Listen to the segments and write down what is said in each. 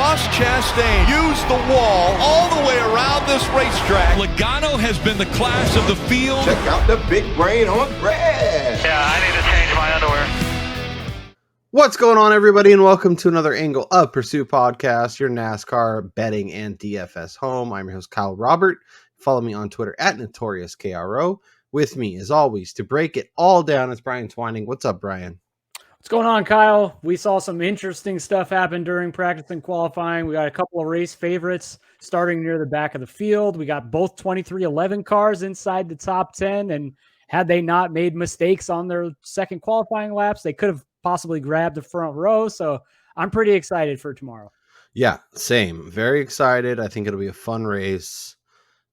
Ross Chastain used the wall all the way around this racetrack. Logano has been the class of the field. Check out the big brain on Brad. Yeah, I need to change my underwear. What's going on, everybody, and welcome to another Angle of Pursuit podcast, your NASCAR betting and DFS home. I'm your host, Kyle Robert. Follow me on Twitter at NotoriousKRO. With me, as always, to break it all down is Brian Twining. What's up, Brian? What's going on, Kyle? We saw some interesting stuff happen during practice and qualifying. We got a couple of race favorites starting near the back of the field. We got both 2311 cars inside the top 10, and had they not made mistakes on their second qualifying laps, they could have possibly grabbed the front row. So I'm pretty excited for tomorrow. Yeah, same. Very excited. I think it'll be a fun race.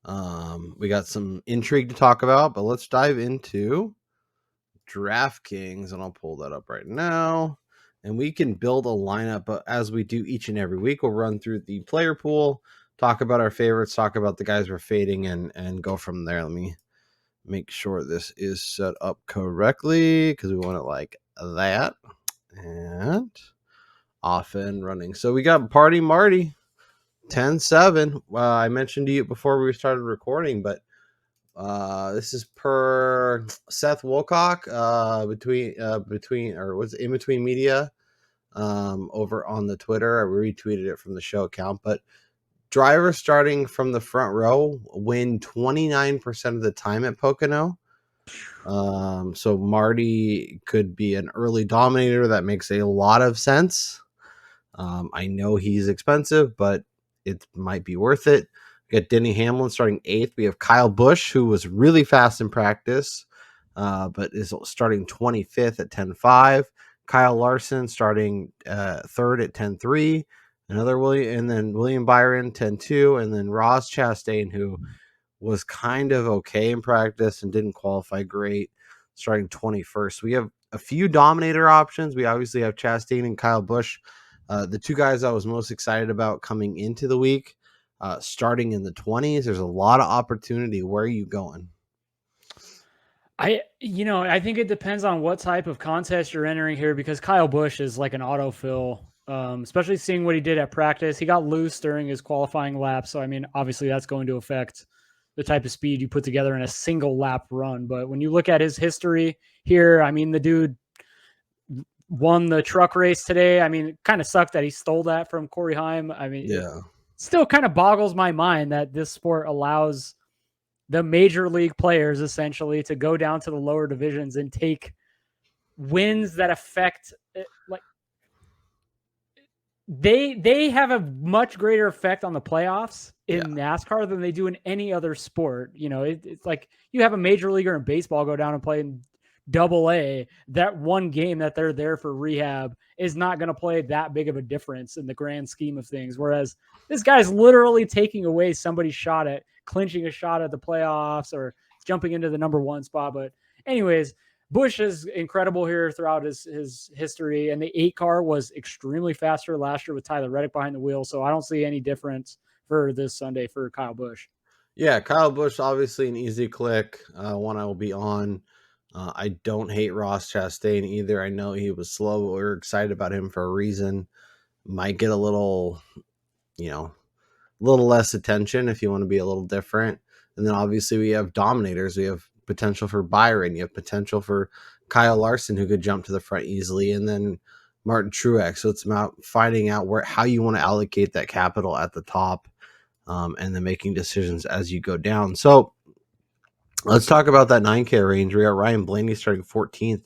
We got some intrigue to talk about, but let's dive into DraftKings, and I'll pull that up right now. And we can build a lineup, but as we do each and every week, we'll run through the player pool, talk about our favorites, talk about the guys we're fading, and go from there. Let me make sure this is set up correctly because we want it like that. And off and running. So we got Party Marty 10-7. I mentioned to you before we started recording, but this is per Seth Wilcock in between media over on the Twitter. I retweeted it from the show account, but drivers starting from the front row win 29% of the time at Pocono. So Marty could be an early dominator. That makes a lot of sense. I know he's expensive, but it might be worth it. We got Denny Hamlin starting 8th. We have Kyle Busch, who was really fast in practice, but is starting 25th at 10.5. Kyle Larson starting 3rd at 10.3. William Byron 10.2, and then Ross Chastain, who was kind of okay in practice and didn't qualify great, starting 21st. We have a few dominator options. We obviously have Chastain and Kyle Busch. The two guys I was most excited about coming into the week, starting in the 20s. There's a lot of opportunity. Where are you going? I think it depends on what type of contest you're entering here, because Kyle Busch is like an autofill, especially seeing what he did at practice. He got loose during his qualifying lap. So, I mean, obviously that's going to affect the type of speed you put together in a single lap run. But when you look at his history here, I mean, the dude won the truck race today. I mean, it kind of sucked that he stole that from Corey Heim. I mean, Yeah, it still kind of boggles my mind that this sport allows the major league players essentially to go down to the lower divisions and take wins that affect like they have a much greater effect on the playoffs in NASCAR than they do in any other sport. You know, it's like you have a major leaguer in baseball go down and play in Double-A. That one game that they're there for rehab is not going to play that big of a difference in the grand scheme of things. Whereas this guy's literally taking away somebody's shot at clinching a shot at the playoffs or jumping into the number 1 spot. But anyways, Busch is incredible here throughout his history. And the 8 car was extremely faster last year with Tyler Reddick behind the wheel. So I don't see any difference for this Sunday for Kyle Busch. Yeah, Kyle Busch, obviously an easy click, one I will be on. I don't hate Ross Chastain either. I know he was slow, but we were excited about him for a reason. Might get a little less attention if you want to be a little different. And then obviously we have dominators. We have potential for Byron. You have potential for Kyle Larson, who could jump to the front easily, and then Martin Truex. So it's about finding out how you want to allocate that capital at the top, and then making decisions as you go down. So let's talk about that 9K range. We got Ryan Blaney starting 14th.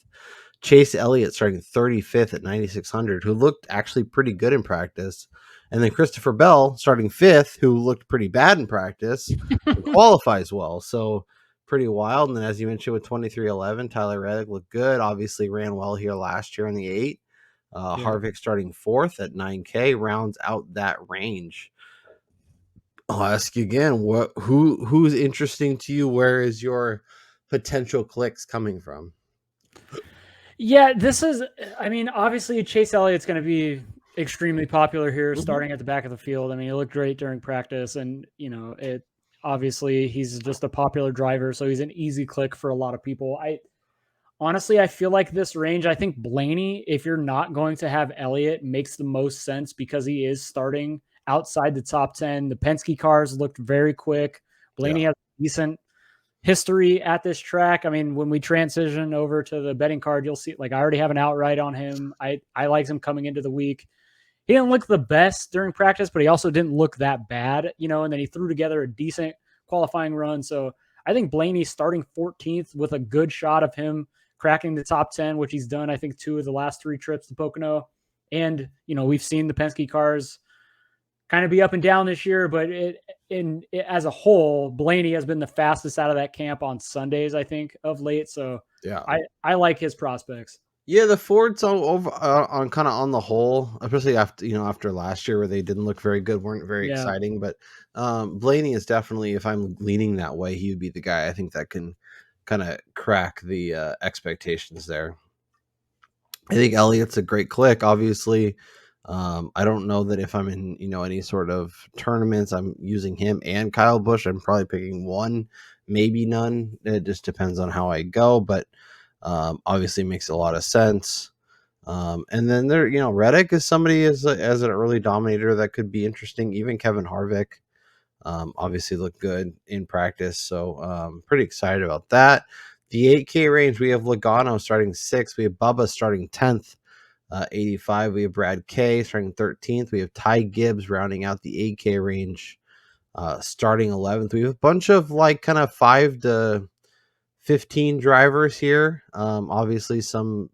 Chase Elliott starting 35th at 9,600, who looked actually pretty good in practice. And then Christopher Bell starting 5th, who looked pretty bad in practice, and qualifies well. So pretty wild. And then, as you mentioned, with 2311, Tyler Reddick looked good. Obviously ran well here last year in the 8. Harvick starting 4th at 9K rounds out that range. I'll ask you again, who's interesting to you? Where is your potential clicks coming from? Yeah, obviously Chase Elliott's going to be extremely popular here, starting at the back of the field. I mean, he looked great during practice, and obviously he's just a popular driver, so he's an easy click for a lot of people. Honestly, I feel like this range, I think Blaney, if you're not going to have Elliott, makes the most sense because he is starting outside the top 10. The Penske cars looked very quick. Blaney has decent history at this track. I mean, when we transition over to the betting card, you'll see, like, I already have an outright on him. I liked him coming into the week. He didn't look the best during practice, but he also didn't look that bad, and then he threw together a decent qualifying run. So I think Blaney starting 14th with a good shot of him cracking the top 10, which he's done, I think, 2 of the last 3 trips to Pocono. And, we've seen the Penske cars kind of be up and down this year, but as a whole, Blaney has been the fastest out of that camp on Sundays, I think, of late. So Yeah, I like his prospects. Yeah, the Fords on kind of on the whole, especially after last year where they didn't look very good, weren't very exciting. But Blaney is definitely, if I'm leaning that way, he would be the guy I think that can kind of crack the expectations there. I think Elliott's a great click. Obviously, I don't know that if I'm in any sort of tournaments, I'm using him and Kyle Busch. I'm probably picking one, maybe none. It just depends on how I go, but obviously makes a lot of sense. And then Reddick is somebody as an early dominator that could be interesting. Even Kevin Harvick obviously looked good in practice, so pretty excited about that. The 8K range, we have Logano starting 6th. We have Bubba starting 10th, 85. We have Brad K starting 13th. We have Ty Gibbs rounding out the 8K range, starting 11th. We have a bunch of kind of 5 to 15 drivers here. Obviously, some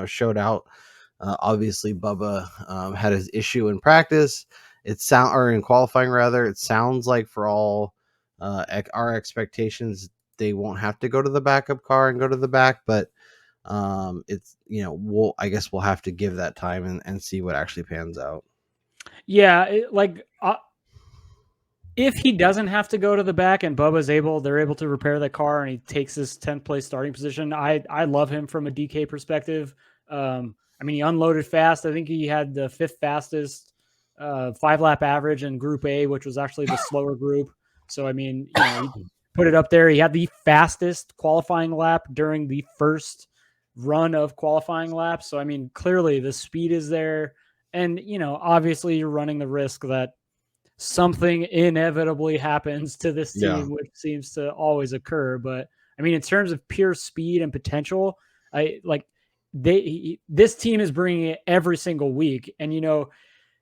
showed out. Obviously, Bubba had his issue in practice. Or in qualifying rather. It sounds like for all our expectations, they won't have to go to the backup car and go to the back, but it's I guess we'll have to give that time and see what actually pans out. Yeah, if he doesn't have to go to the back and they're able to repair the car and he takes his 10th place starting position, I love him from a DK perspective. I mean, he unloaded fast. I think he had the 5th fastest 5-lap average in Group A, which was actually the slower group. So, I mean, he put it up there. He had the fastest qualifying lap during the first run of qualifying laps. So, I mean, clearly the speed is there. And, obviously you're running the risk that something inevitably happens to this team, which seems to always occur. But, I mean, in terms of pure speed and potential, this team is bringing it every single week. And,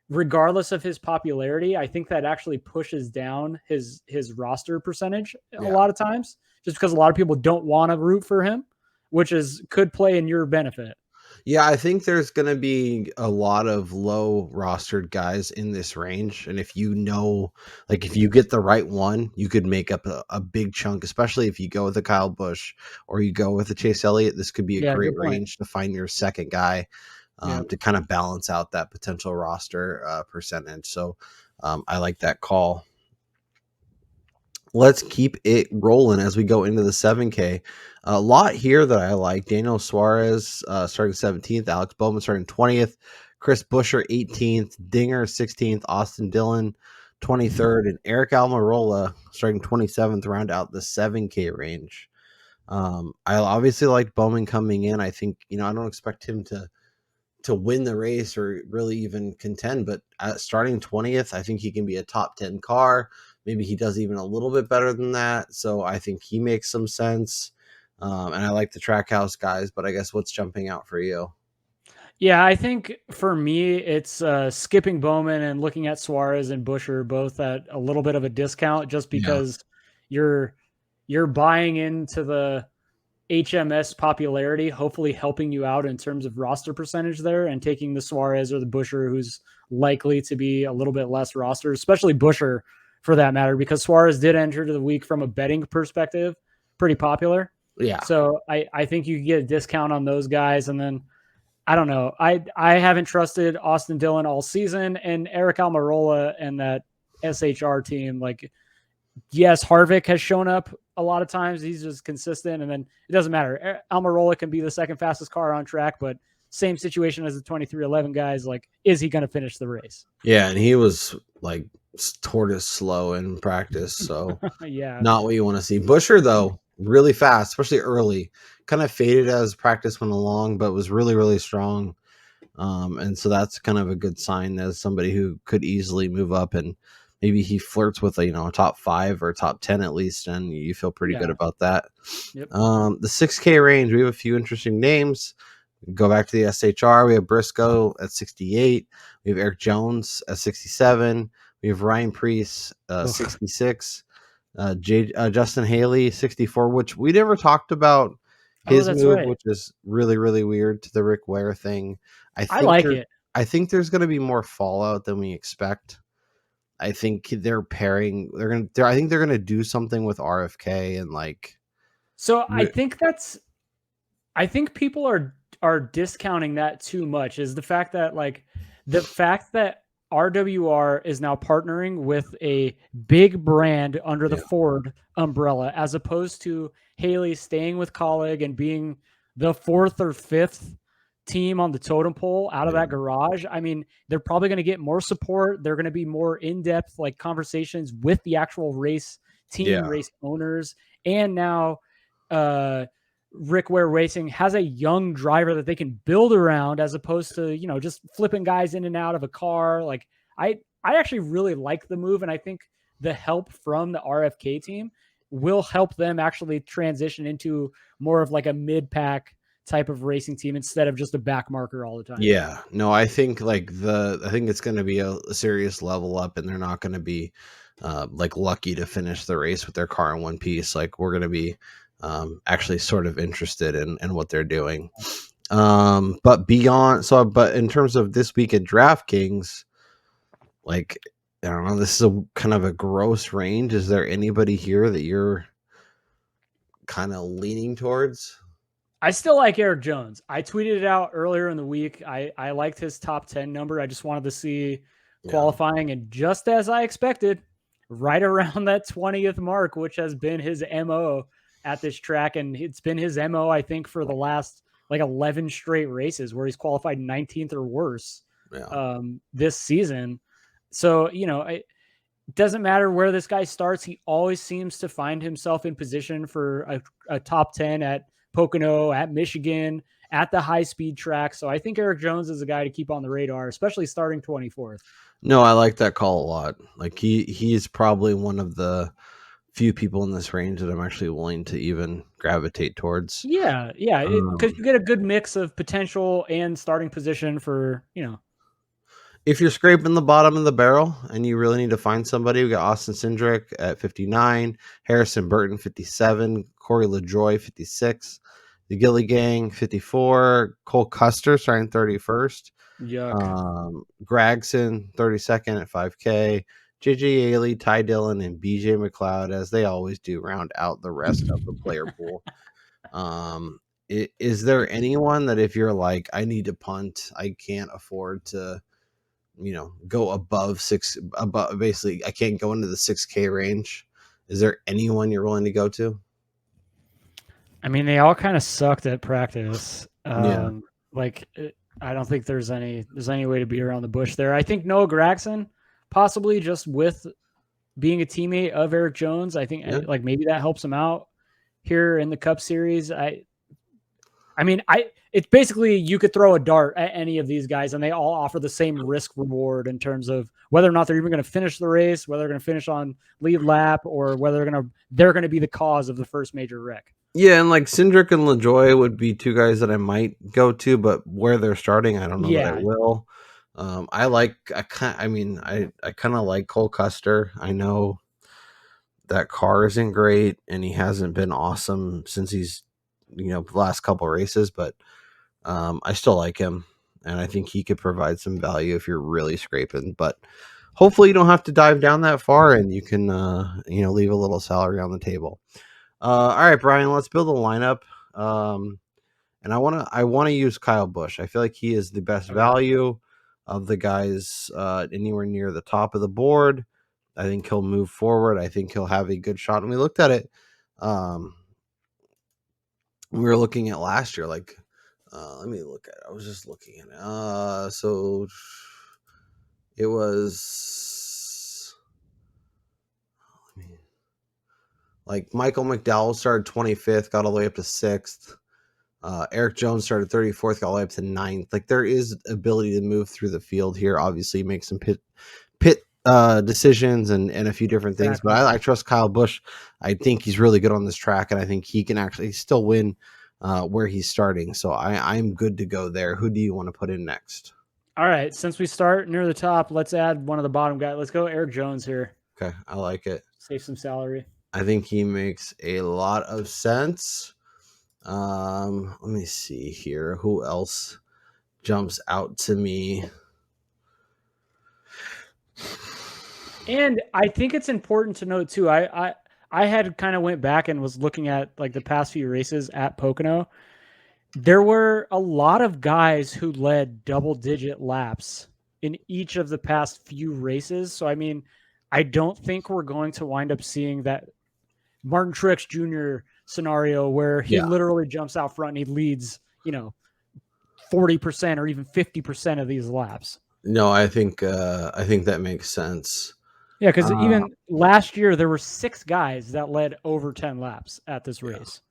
regardless of his popularity, I think that actually pushes down his roster percentage a lot of times, just because a lot of people don't want to root for him, which could play in your benefit. Yeah, I think there's going to be a lot of low rostered guys in this range. And if if you get the right one, you could make up a big chunk, especially if you go with a Kyle Busch or you go with a Chase Elliott. This could be a great range to find your second guy to kind of balance out that potential roster percentage. So I like that call. Let's keep it rolling as we go into the 7K. A lot here that I like. Daniel Suarez starting 17th. Alex Bowman starting 20th. Chris Buescher 18th. Dinger 16th. Austin Dillon 23rd. And Eric Almirola starting 27th. Round out the 7K range. I obviously like Bowman coming in. I think, I don't expect him to win the race or really even contend, but starting 20th, I think he can be a top 10 car. Maybe he does even a little bit better than that. So I think he makes some sense. And I like the Trackhouse guys, but I guess what's jumping out for you? Yeah, I think for me, it's skipping Bowman and looking at Suarez and Buescher both at a little bit of a discount, just because you're buying into the HMS popularity, hopefully helping you out in terms of roster percentage there, and taking the Suarez or the Buescher, who's likely to be a little bit less roster, especially Buescher for that matter, because Suarez did enter the week from a betting perspective, pretty popular. Yeah. So I think you can get a discount on those guys. And then I don't know. I haven't trusted Austin Dillon all season, and Eric Almirola and that SHR team. Like, yes, Harvick has shown up a lot of times. He's just consistent, and then it doesn't matter. Almirola can be the second fastest car on track, but same situation as the 2311 guys. Like, is he going to finish the race? Yeah, and he was like tortoise slow in practice, so not what you want to see. Buescher, though, really fast, especially early. Kind of faded as practice went along, but was really, really strong. And so that's kind of a good sign as somebody who could easily move up, and maybe he flirts with a top 5 or top 10 at least, and you feel pretty good Yeah. about that. Yep. The 6K range, we have a few interesting names. Go back to the SHR. We have Briscoe at 68. We have Eric Jones at 67. We have Ryan Preece, 66. Justin Haley, 64, which we never talked about Oh, his that's move, right. which is really, really weird to the Rick Ware thing. I like There, it. I think there's going to be more fallout than we expect. I think they're pairing. I think they're gonna do something with RFK and like. So I think people are discounting that too much. Is the fact that RWR is now partnering with a big brand under the Yeah. Ford umbrella, as opposed to Haley staying with Colleague and being the 4th or 5th team on the totem pole out of Yeah. that garage. I mean, they're probably going to get more support. They're going to be more in-depth like conversations with the actual race team, Yeah. race owners, and now Rick Ware Racing has a young driver that they can build around, as opposed to just flipping guys in and out of a car. Like I actually really like the move, and I think the help from the RFK team will help them actually transition into more of like a mid-pack type of racing team instead of just a back marker all the time. Yeah. No, I think I think it's going to be a serious level up, and they're not going to be like lucky to finish the race with their car in one piece. Like we're going to be actually sort of interested in what they're doing. But but in terms of this week at DraftKings, like I don't know, this is a kind of a gross range. Is there anybody here that you're kind of leaning towards? I still like Eric Jones. I tweeted it out earlier in the week. I liked his top 10 number. I just wanted to see qualifying, and just as I expected, right around that 20th mark, which has been his MO at this track. And it's been his MO, I think, for the last like 11 straight races where he's qualified 19th or worse this season. So, it doesn't matter where this guy starts. He always seems to find himself in position for a top 10 at Pocono, at Michigan, at the high speed track. So I think Eric Jones is a guy to keep on the radar, especially starting 24th. No, I like that call a lot. Like he's probably one of the few people in this range that I'm actually willing to even gravitate towards. Yeah, because you get a good mix of potential and starting position for If you're scraping the bottom of the barrel and you really need to find somebody, we got Austin Cindric at 59, Harrison Burton 57, Corey LaJoy 56, the Gilly Gang 54, Cole Custer starting 31st, Gregson 32nd at 5K, JJ Ailey, Ty Dillon, and BJ McLeod, as they always do, round out the rest of the player pool. Is there anyone that if you're like, I need to punt, I can't afford to go above basically I can't go into the 6K range, is there anyone you're willing to go to? I mean, they all kind of sucked at practice. Yeah. I don't think there's any way to beat around the bush there. I think Noah Gragson, possibly just with being a teammate of Eric Jones, I think like maybe that helps him out here in the Cup Series. It's basically you could throw a dart at any of these guys and they all offer the same risk reward in terms of whether or not they're even going to finish the race, whether they're going to finish on lead lap, or whether they're going to be the cause of the first major wreck. Yeah, and like Cindric and LaJoy would be two guys that I might go to, but where they're starting, I don't know that I will. I kind of like Cole Custer. I know that car isn't great and he hasn't been awesome since he's the last couple races, but I still like him, and I think he could provide some value if you're really scraping. But hopefully, you don't have to dive down that far, and you can leave a little salary on the table. All right, Brian, let's build a lineup. And I want to use Kyle Busch. I feel like he is the best value of the guys anywhere near the top of the board. I think he'll move forward. I think he'll have a good shot. And we looked at it. We were looking at last year. Like, let me look at it. I was just looking at it. So it was. Like Michael McDowell started 25th, got all the way up to 6th. Eric Jones started 34th, got all the way up to 9th. Like there is ability to move through the field here. Obviously, make some pit decisions and a few different things. Exactly. But I trust Kyle Busch. I think he's really good on this track, and I think he can actually still win where he's starting. So I'm good to go there. Who do you want to put in next? All right. Since we start near the top, let's add one of the bottom guys. Let's go Eric Jones here. Okay, I like it. Save some salary. I think he makes a lot of sense. Let me see here. Who else jumps out to me? And I think it's important to note too. I had kind of went back and was looking at like the past few races at Pocono. There were a lot of guys who led double-digit laps in each of the past few races. So I mean, I don't think we're going to wind up seeing that Martin Truex Jr. scenario where he literally jumps out front and he leads, 40% or even 50% of these laps. No, I think that makes sense. Yeah, because even last year there were 6 guys that led over 10 laps at this race.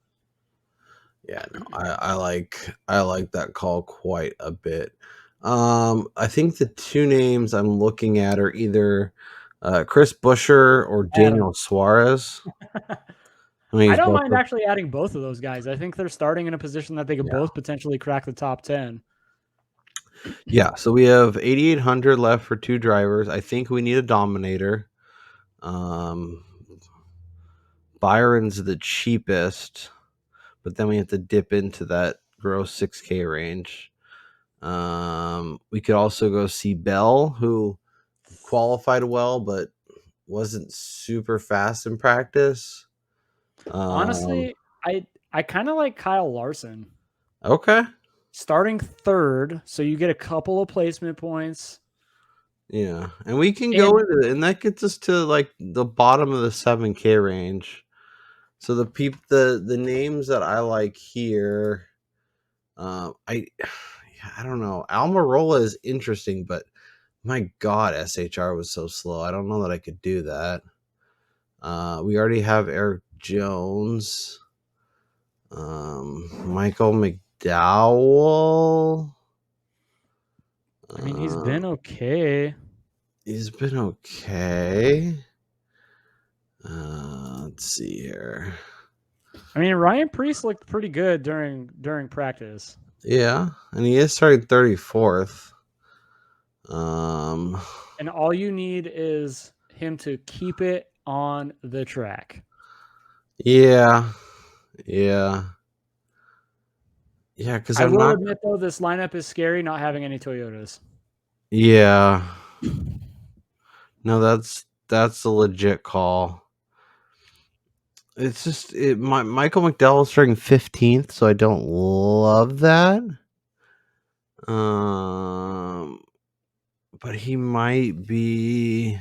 Yeah, no, I like that call quite a bit. I think the 2 names I'm looking at are either Chris Buescher or Daniel Suarez. I don't mind actually adding both of those guys. I think they're starting in a position that they could both potentially crack the top 10. Yeah, so we have 8,800 left for 2 drivers. I think we need a dominator. Byron's the cheapest, but then we have to dip into that gross 6K range. We could also go see Bell, who qualified well, but wasn't super fast in practice. Honestly, I kind of like Kyle Larson. Okay. Starting 3rd, so you get a couple of placement points. Yeah, and we can go into it, and that gets us to like the bottom of the 7K range. So the names that I like here, I don't know. Almirola is interesting, but my God, SHR was so slow. I don't know that I could do that. We already have Eric Jones, Michael McDowell. I mean, he's been okay. He's been okay. Let's see here. I mean, Ryan Preece looked pretty good during practice. Yeah, and he is starting 34th. And all you need is him to keep it on the track. Yeah. Because I will admit though, this lineup is scary. Not having any Toyotas. Yeah. No, that's a legit call. It's just Michael McDowell is starting 15th, so I don't love that. But he might be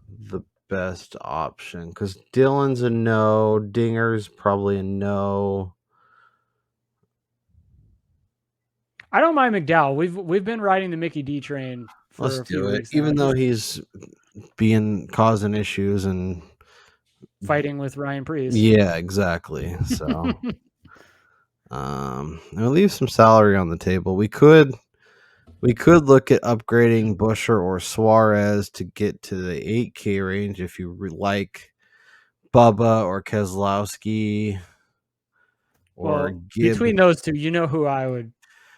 the best option because Dylan's a no, Dinger's probably a no. I don't mind McDowell. We've been riding the Mickey D train for Let's a few do it, weeks now. even though he's causing issues and fighting with Ryan Preece. Yeah, exactly. So, I'll leave some salary on the table. We could look at upgrading Buescher or Suarez to get to the 8K range if you like Bubba or Keselowski. Or between those two, you know who I would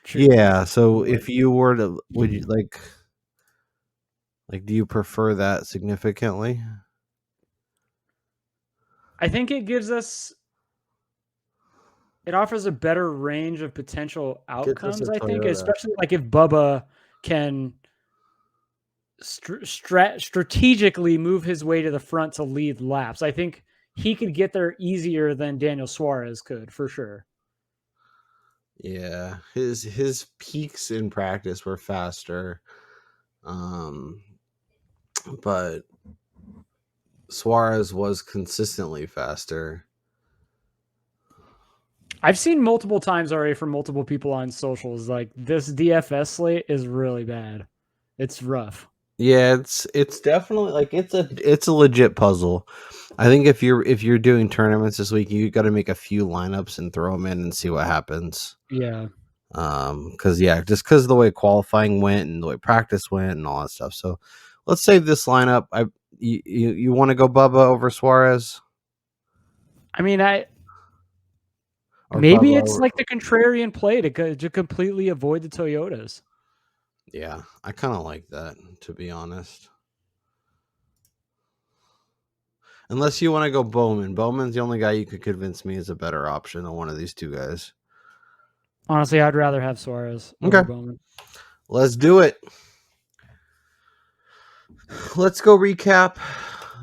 choose. Yeah, so if you were to, would you like do you prefer that significantly? I think it offers a better range of potential outcomes. I think, especially like if Bubba can strategically move his way to the front to lead laps. I think he could get there easier than Daniel Suarez could, for sure. Yeah, his peaks in practice were faster, but Suarez was consistently faster. I've seen multiple times already from multiple people on socials like this DFS slate is really bad. It's rough. Yeah, it's definitely like it's a legit puzzle. I think if you're doing tournaments this week, you got to make a few lineups and throw them in and see what happens. Yeah. Because just because of the way qualifying went and the way practice went and all that stuff. So let's save this lineup. You want to go Bubba over Suarez I mean, or maybe Bubba? it's like the contrarian play to completely avoid the Toyotas. Yeah, I kind of like that, to be honest. Unless you want to go Bowman. Bowman's the only guy you could convince me is a better option than one of these two guys. Honestly, I'd rather have Suarez over Okay, Bowman. let's do it. Let's go recap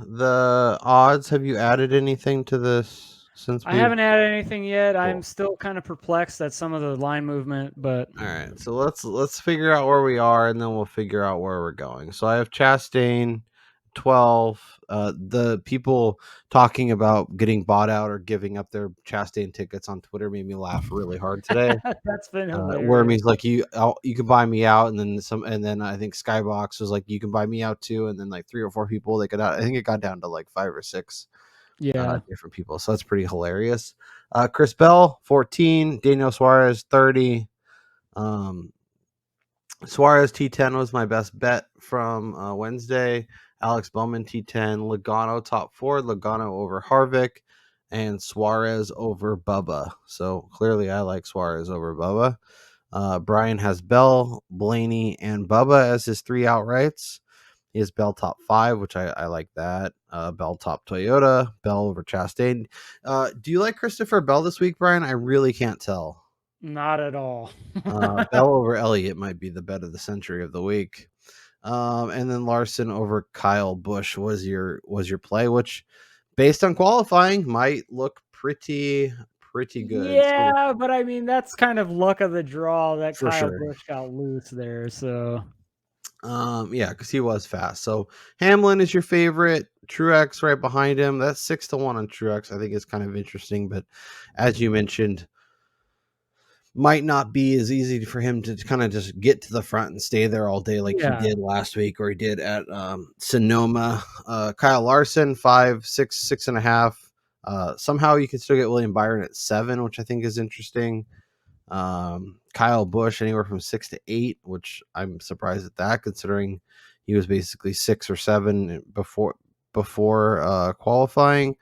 the odds. Have you added anything to this since I we've... haven't added anything yet. I'm Cool. still kind of perplexed at some of the line movement, but All right, so let's figure out where we are, and then we'll figure out where we're going. So I have Chastain 12. The people talking about getting bought out or giving up their Chastain tickets on Twitter made me laugh really hard today. that's been Where hilarious. he's like, you can buy me out, and then I think Skybox was like, you can buy me out too, and then like 3 or 4 people they got out. I think it got down to like 5 or 6 Yeah. different people, so that's pretty hilarious. Chris Bell 14, Daniel Suarez 30. Suarez T10 was my best bet from Wednesday. Alex Bowman T10, Logano top 4, Logano over Harvick, and Suarez over Bubba. So clearly I like Suarez over Bubba. Brian has Bell, Blaney, and Bubba as his 3 outrights. He has Bell top 5, which I like that. Bell top Toyota, Bell over Chastain. Do you like Christopher Bell this week, Brian? I really can't tell. Not at all. Bell over Elliott might be the bet of the century of the week. And then Larson over Kyle Busch was your play, which based on qualifying might look pretty good. So Yeah, but I mean that's kind of luck of the draw that for Kyle sure. Busch got loose there. So Yeah, because he was fast. So Hamlin is your favorite. Truex right behind him. That's 6-1 on Truex. I think it's kind of interesting, but as you mentioned, might not be as easy for him to kind of just get to the front and stay there all day like he yeah, did last week or he did at Sonoma. Kyle Larson 5, 6, 6.5. Somehow you can still get William Byron at 7, which I think is interesting. Kyle Busch anywhere from 6 to 8, which I'm surprised at that considering he was basically 6 or 7 before qualifying.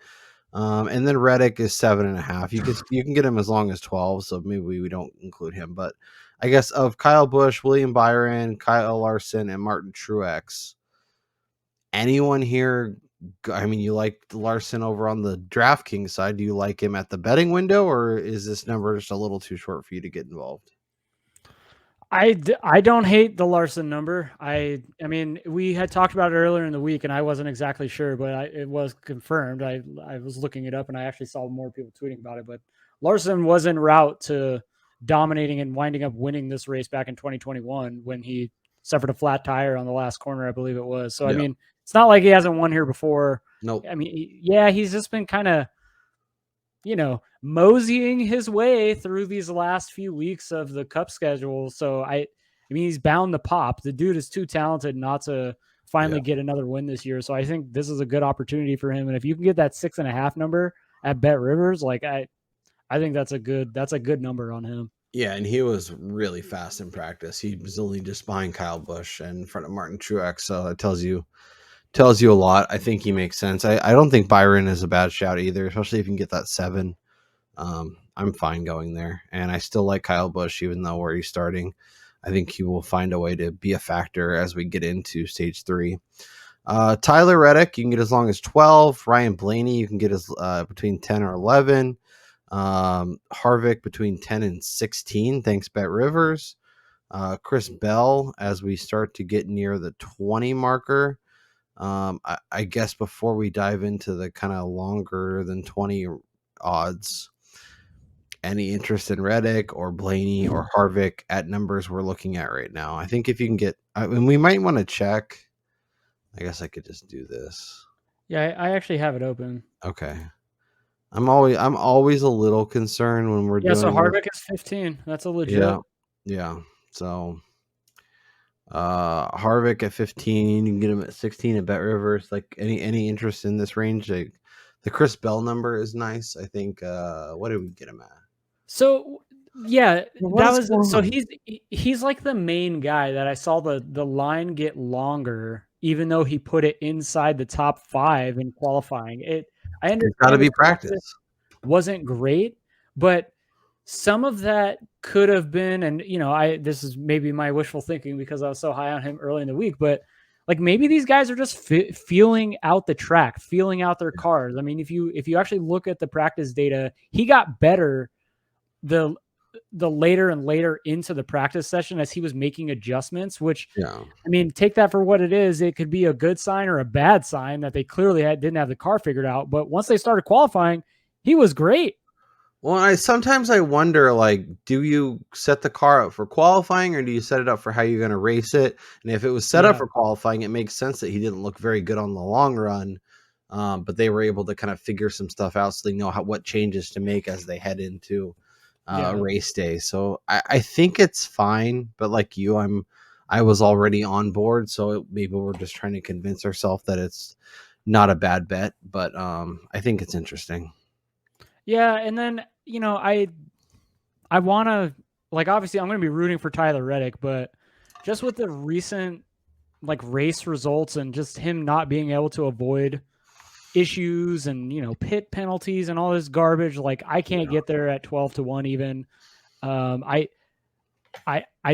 And then Reddick is 7.5. You can get him as long as 12, so maybe we don't include him. But I guess of Kyle Busch, William Byron, Kyle Larson, and Martin Truex, anyone here? I mean, you like Larson over on the DraftKings side. Do you like him at the betting window, or is this number just a little too short for you to get involved? I don't hate the Larson number. I mean we had talked about it earlier in the week, and I wasn't exactly sure, but it was confirmed. I was looking it up, and I actually saw more people tweeting about it. But Larson was en route to dominating and winding up winning this race back in 2021 when he suffered a flat tire on the last corner, I believe it was. So I Yeah. mean, it's not like he hasn't won here before. Nope. I mean, yeah, he's just been kind of moseying his way through these last few weeks of the Cup schedule. So I mean, he's bound to pop. The dude is too talented not to finally get another win this year. So I think this is a good opportunity for him. And if you can get that 6.5 number at Bet Rivers, like I think that's a good number on him. Yeah, and he was really fast in practice. He was only just behind Kyle Busch and in front of Martin Truex, so it tells you a lot. I think he makes sense. I don't think Byron is a bad shout either, especially if you can get that 7. I'm fine going there, and I still like Kyle Busch, even though where he's starting. I think he will find a way to be a factor as we get into stage 3. Tyler Reddick, you can get as long as 12. Ryan Blaney, you can get as between 10 or 11. Harvick between 10 and 16. Thanks, Bet Rivers. Chris Bell, as we start to get near the 20 marker. I guess before we dive into the kind of longer than 20 odds, any interest in Reddick or Blaney or Harvick at numbers we're looking at right now? I think if you can get, I mean, we might want to check. I guess I could just do this. Yeah, I actually have it open. Okay. I'm always a little concerned when we're doing So this. Harvick is 15. That's a legit. Yeah. So Harvick at 15. You can get him at 16 at Bet Rivers. Like any interest in this range? Like, the Chris Bell number is nice. I think. What did we get him at? So yeah, What that is was going so on? he's like the main guy that I saw the line get longer, even though he put it inside the top 5 in qualifying. I It's got to understand be his practice practice. wasn't great, but some of that could have been, and this is maybe my wishful thinking because I was so high on him early in the week, but like maybe these guys are just feeling out the track, feeling out their cars. I mean, if you actually look at the practice data, he got better the later and later into the practice session as he was making adjustments, which, Yeah. I mean, take that for what it is. It could be a good sign or a bad sign that they clearly didn't have the car figured out. But once they started qualifying, he was great. Well, sometimes I wonder, like, do you set the car up for qualifying or do you set it up for how you're going to race it? And if it was set up for qualifying, it makes sense that he didn't look very good on the long run. But they were able to kind of figure some stuff out so they know what changes to make as they head into race day. So I think it's fine. But like you, I was already on board. So maybe we're just trying to convince ourselves that it's not a bad bet. But I think it's interesting. Yeah, and then I want to, like, obviously I'm going to be rooting for Tyler Reddick, but just with the recent like race results and just him not being able to avoid issues and pit penalties and all this garbage, like I can't get there at 12-1 even. I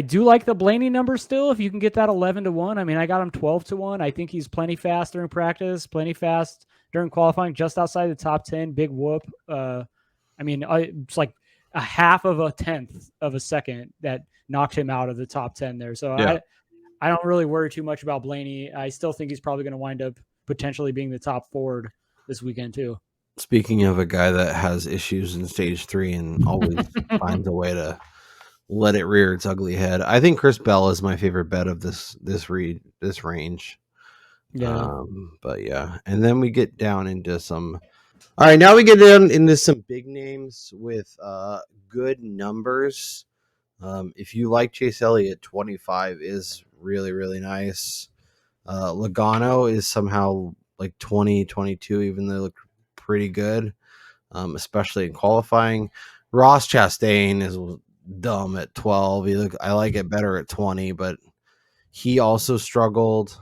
do like the Blaney number still. If you can get that 11-1, I mean, I got him 12-1. I think he's plenty fast during practice, plenty fast during qualifying, just outside the top 10. Big whoop. I mean, it's like a half of a tenth of a second that knocked him out of the top 10 there. So Yeah. I don't really worry too much about Blaney. I still think he's probably going to wind up potentially being the top Ford this weekend too. Speaking of a guy that has issues in stage 3 and always finds a way to let it rear its ugly head, I think Chris Bell is my favorite bet of this range. Yeah. But yeah, and then we get down into some. All right, now we get down into some big names with good numbers. If you like Chase Elliott, 25 is really, really nice. Logano is somehow like 20, 22, even though they look pretty good, especially in qualifying. Ross Chastain is dumb at 12. I like it better at 20, but he also struggled.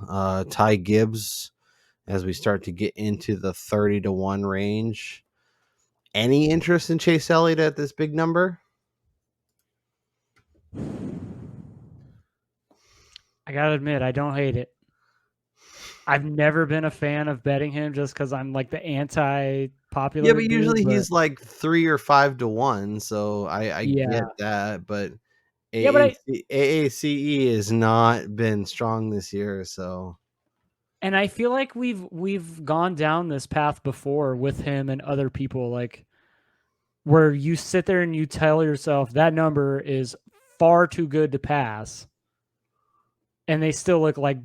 Ty Gibbs, as we start to get into the 30-1 range. Any interest in Chase Elliott at this big number? I gotta admit, I don't hate it. I've never been a fan of betting him just because I'm like the anti-popular. Yeah, but usually dude, he's like 3 or 5-1, so I get that. But AACE has not been strong this year, so. And I feel like we've gone down this path before with him and other people, like where you sit there and you tell yourself that number is far too good to pass, and they still look like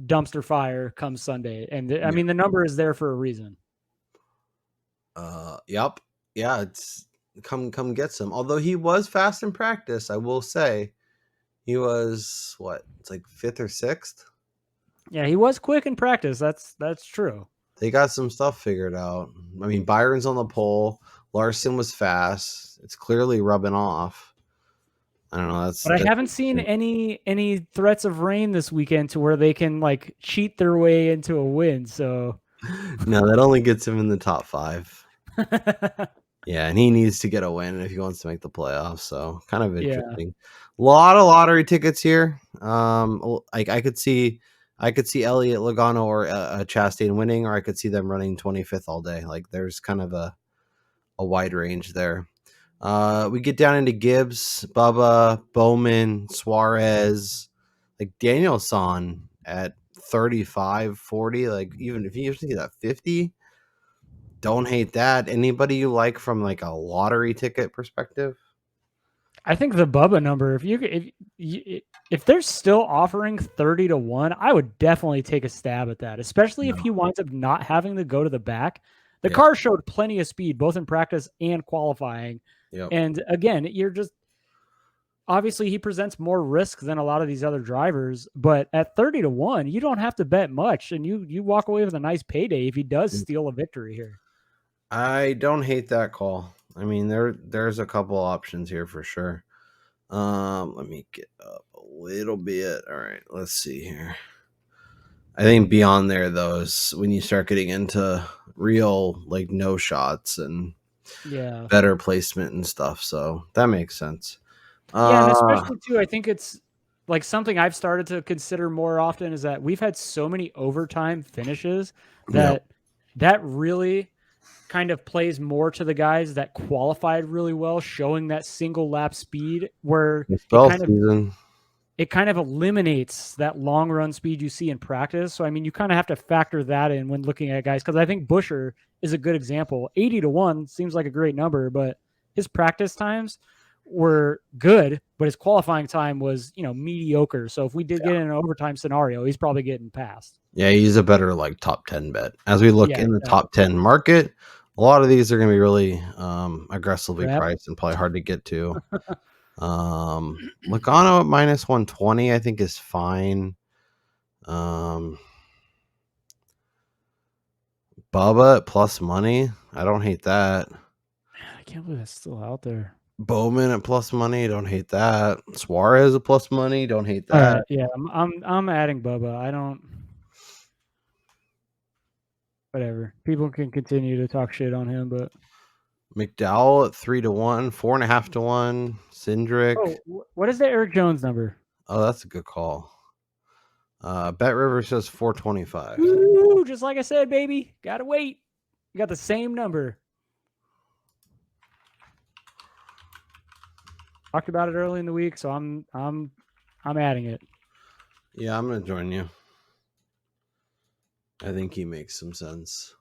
dumpster fire come Sunday. And I mean, the number is there for a reason. Yep. Yeah, it's come get some. Although he was fast in practice, I will say. He was it's like 5th or 6th. Yeah, he was quick in practice. That's true. They got some stuff figured out. I mean, Byron's on the pole. Larson was fast. It's clearly rubbing off. I don't know. But I haven't seen any threats of rain this weekend to where they can like cheat their way into a win. So no, that only gets him in the top 5. Yeah, and he needs to get a win if he wants to make the playoffs. So kind of interesting. A lot of lottery tickets here. Like I could see Elliott, Logano, or Chastain winning, or I could see them running 25th all day. Like there's kind of a wide range there. We get down into Gibbs, Bubba, Bowman, Suarez, like Danielson at 35, 40. Like even if you see that 50, don't hate that. Anybody you like from like a lottery ticket perspective? I think the Bubba number, if they're still offering 30-1, I would definitely take a stab at that, especially if he winds up not having to go to the back. The car showed plenty of speed, both in practice and qualifying. Yep. And again, obviously he presents more risk than a lot of these other drivers, but at 30-1, you don't have to bet much, and you walk away with a nice payday if he does steal a victory here. I don't hate that call. I mean, there's a couple options here for sure. Let me get up a little bit. All right, let's see here. I think beyond there, though, is when you start getting into real like no shots and better placement and stuff. So that makes sense. Yeah, and especially too, I think it's like something I've started to consider more often is that we've had so many overtime finishes that really kind of plays more to the guys that qualified really well, showing that single lap speed where it kind of eliminates that long run speed you see in practice. So, I mean, you kind of have to factor that in when looking at guys. Cause I think Buescher is a good example. 80-1 seems like a great number, but his practice times were good, but his qualifying time was, mediocre. So if we did get in an overtime scenario, he's probably getting passed. Yeah. He's a better like top 10 bet as we look in the top 10 market. A lot of these are going to be really aggressively priced and probably hard to get to. Logano at minus 120, I think is fine. Bubba at plus money, I don't hate that. Man, I can't believe it's still out there. Bowman at plus money, don't hate that. Suarez at plus money, don't hate that. Yeah, I'm adding Bubba. I don't. Whatever. People can continue to talk shit on him, but McDowell at 3-1, 4.5-1. Cindric. Oh, what is the Eric Jones number? Oh, that's a good call. Bet River says 425. Ooh, just like I said, baby. Gotta wait. You got the same number. Talked about it early in the week, so I'm adding it. Yeah, I'm gonna join you. I think he makes some sense.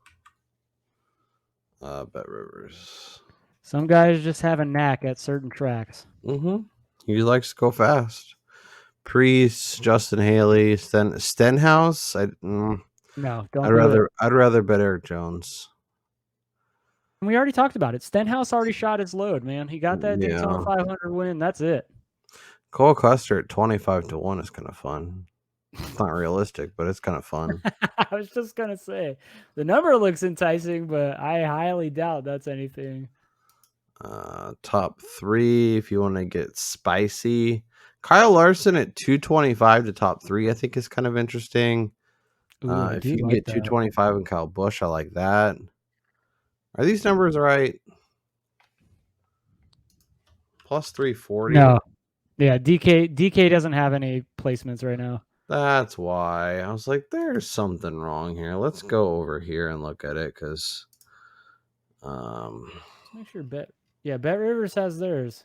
Bet Rivers. Some guys just have a knack at certain tracks. He likes to go fast. Priest, Justin Haley, Stenhouse. No, don't. I'd rather bet Eric Jones. We already talked about it. Stenhouse already shot his load, man. He got that Daytona 500 win. That's it. Cole Custer at 25-1 is kind of fun. It's not realistic, but it's kind of fun. I was just gonna say the number looks enticing, but I highly doubt that's anything. Top 3, if you want to get spicy. Kyle Larson at 225 to top 3, I think is kind of interesting. If you can get 225 and Kyle Busch, I like that. Are these numbers right? Plus 340. No. Yeah, DK doesn't have any placements right now. That's why. I was like, there's something wrong here. Let's go over here and look at it because let's make sure Bet Rivers has theirs.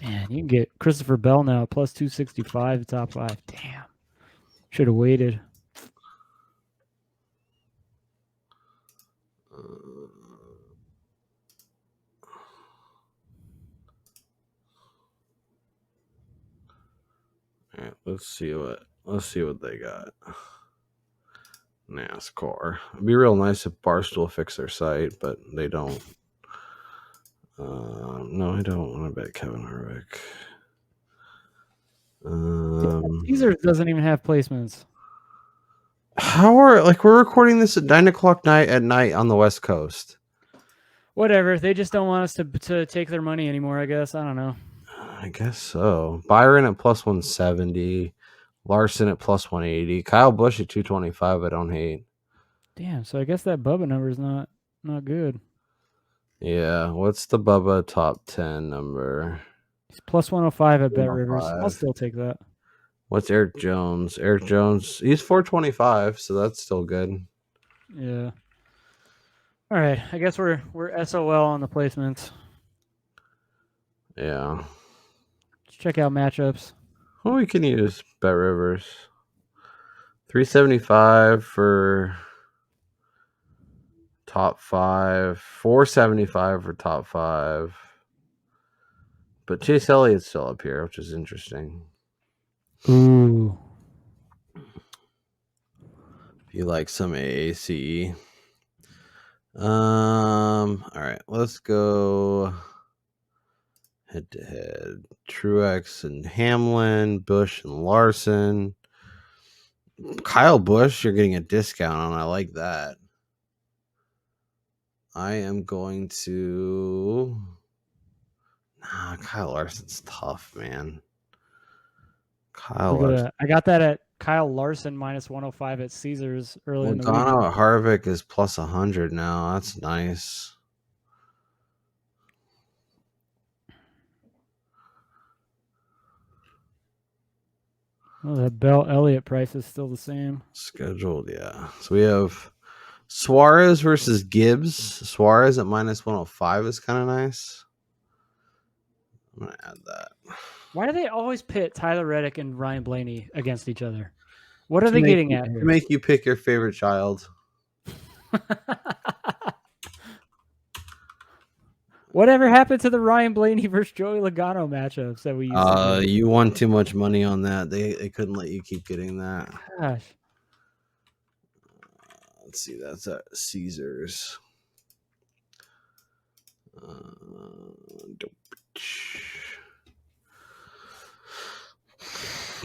Man, you can get Christopher Bell now plus 265 top 5. Damn. Should have waited. All right, let's see what they got. NASCAR. It'd be real nice if Barstool fixed their site, but they don't. No, I don't want to bet Kevin Harvick. Caesars doesn't even have placements. We're recording this at 9:00 at night on the West Coast. Whatever. They just don't want us to take their money anymore, I guess. I don't know. I guess so. Byron at plus 170. Larson at plus 180. Kyle Busch at 225. I don't hate. Damn. So I guess that Bubba number is not good. Yeah. What's the Bubba top 10 number? He's plus 105 at Bet Rivers. I'll still take that. What's Eric Jones? Eric Jones, he's 425, so that's still good. Yeah. All right. I guess we're SOL on the placements. Yeah. Let's check out matchups. Well, we can use Bet Rivers. 375 for top 5. 475 for top 5. But Chase Elliott's still up here, which is interesting. Ooh. If you like some AACE. All right, let's go head to head. Truex and Hamlin, Busch and Larson. Kyle Busch, you're getting a discount on. I like that. I am going to. Nah, Kyle Larson's tough, man. Kyle Larson. I got that at Kyle Larson minus 105 at Caesars early in the week. Logano at Harvick is plus 100 now. That's nice. Oh, that Bell Elliott price is still the same. Scheduled, yeah. So we have Suarez versus Gibbs. Suarez at minus 105 is kind of nice. I'm going to add that. Why do they always pit Tyler Reddick and Ryan Blaney against each other? What are they getting at here? To make you pick your favorite child. Whatever happened to the Ryan Blaney versus Joey Logano matchups that we used to do? You won too much money on that. They couldn't let you keep getting that. Gosh. Let's see. That's at Caesars.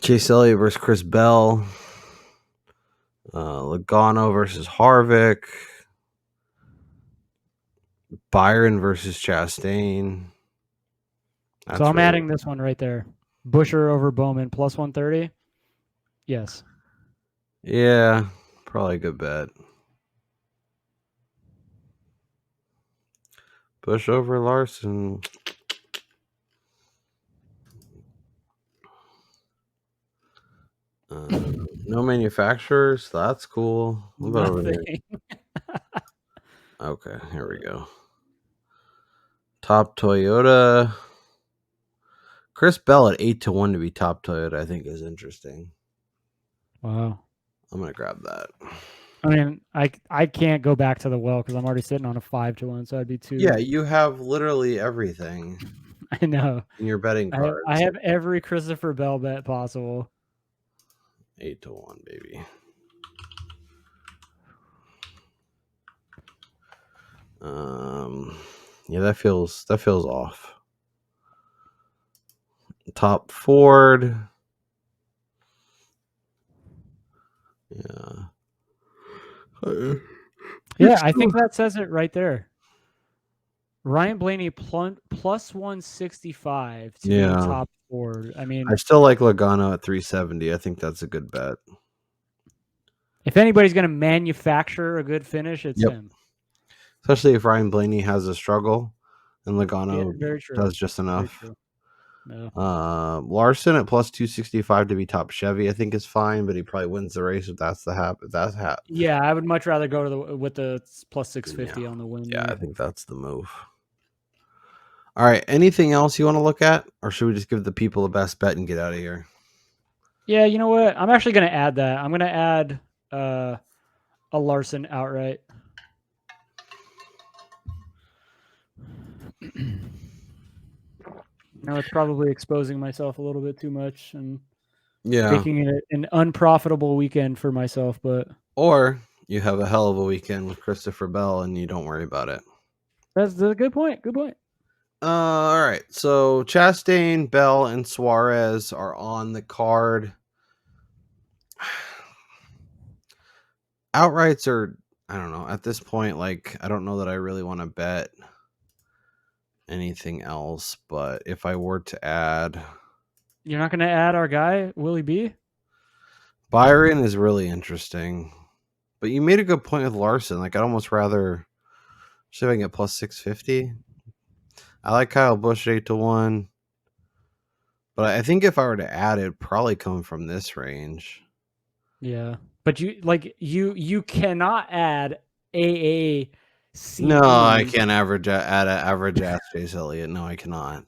Chase Elliott versus Chris Bell. Logano versus Harvick. Byron versus Chastain. So I'm adding this one right there. Busher over Bowman plus 130. Yes. Yeah, probably a good bet. Bush over Larson. No manufacturers. That's cool. What about over here? Okay, here we go. Top Toyota. Chris Bell at 8-1 to be top Toyota, I think is interesting. Wow. I'm gonna grab that. I mean, I can't go back to the well because I'm already sitting on a 5-1, so I'd be too. Yeah, you have literally everything. I know. In your betting cards. I have every Christopher Bell bet possible. 8-1, baby. Yeah, that feels off. Top Ford. Yeah. Yeah, I think that says it right there. Ryan Blaney plus 165 to be top Ford. I mean, I still like Logano at 370. I think that's a good bet. If anybody's going to manufacture a good finish, it's him. Especially if Ryan Blaney has a struggle and Logano does just enough. No. Larson at plus 265 to be top Chevy, I think is fine, but he probably wins the race if that's the hap. Yeah, I would much rather go with the plus 650 on the win. Yeah, I think that's the move. All right, anything else you want to look at, or should we just give the people the best bet and get out of here? Yeah, you know what? I'm actually going to add that. I'm going to add a Larson outright. No, it's probably exposing myself a little bit too much and making it an unprofitable weekend for myself. Or you have a hell of a weekend with Christopher Bell and you don't worry about it. That's a good point. Good point. All right. So Chastain, Bell, and Suarez are on the card. Outrights are, I don't know. At this point, like, I don't know that I really want to bet anything else, but if I were to add, you're not going to add our guy Willie B? Byron is really interesting, but you made a good point with Larson. Like, I'd almost rather see if I can get plus 650. I like Kyle Busch 8-1, but I think if I were to add it, it'd probably come from this range. Yeah, but you cannot add AAC. No, I can't add average ass Chase Elliott. No, I cannot.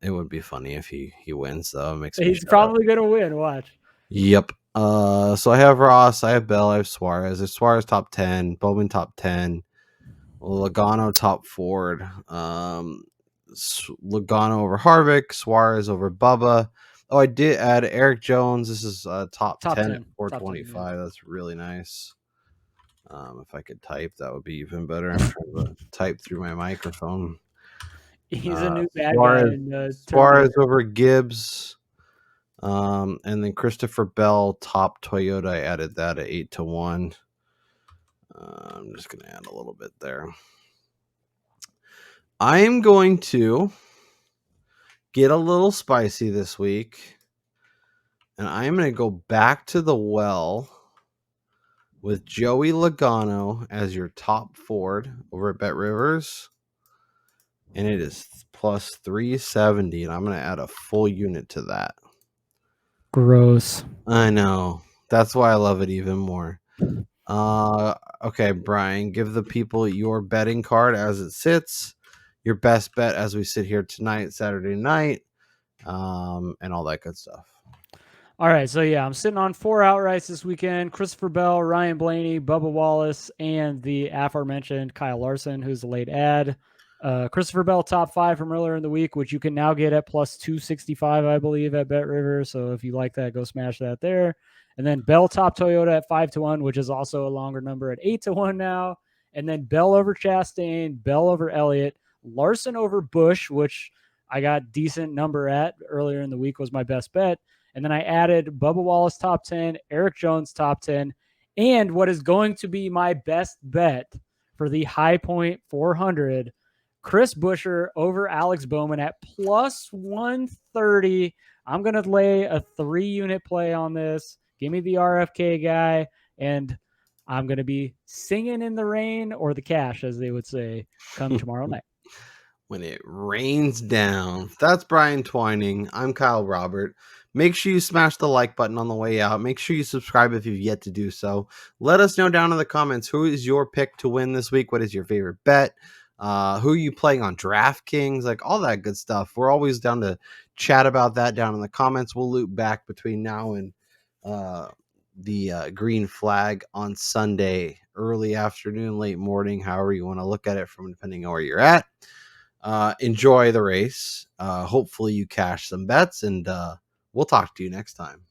It would be funny if he wins though. He's probably gonna win. Watch. Yep. So I have Ross, I have Bell, I have Suarez. There's Suarez top 10, Bowman top 10, Logano top Ford. Logano over Harvick, Suarez over Bubba. Oh, I did add Eric Jones. This is top 10 at 425. That's really nice. If I could type, that would be even better. I'm trying to type through my microphone. He's a new bad guy in Suarez Terminator. over Gibbs. And then Christopher Bell, top Toyota. I added that at 8-1. I'm just going to add a little bit there. I am going to get a little spicy this week. And I am going to go back to the well with Joey Logano as your top Ford over at Bet Rivers. And it is plus 370. And I'm going to add a full unit to that. Gross. I know. That's why I love it even more. Okay, Brian, give the people your betting card as it sits, your best bet as we sit here tonight, Saturday night, and all that good stuff. All right, so yeah, I'm sitting on 4 outrights this weekend. Christopher Bell, Ryan Blaney, Bubba Wallace, and the aforementioned Kyle Larson, who's a late ad. Christopher Bell, top 5 from earlier in the week, which you can now get at plus 265, I believe, at Bet River. So if you like that, go smash that there. And then Bell, top Toyota at 5-1, which is also a longer number at 8-1 now. And then Bell over Chastain, Bell over Elliott, Larson over Busch, which I got decent number at earlier in the week, was my best bet. And then I added Bubba Wallace top 10, Eric Jones top 10, and what is going to be my best bet for the High Point 400, Chris Buescher over Alex Bowman at plus 130. I'm going to lay a 3-unit play on this. Give me the RFK guy, and I'm going to be singing in the rain, or the cash, as they would say, come tomorrow night. When it rains down. That's Brian Twining. I'm Kyle Robert. Make sure you smash the like button on the way out. Make sure you subscribe if you've yet to do so. Let us know down in the comments, who is your pick to win this week? What is your favorite bet? Who are you playing on DraftKings? Like all that good stuff. We're always down to chat about that down in the comments. We'll loop back between now and the green flag on Sunday, early afternoon, late morning, however you want to look at it from depending on where you're at. Enjoy the race. Hopefully you cash some bets, and we'll talk to you next time.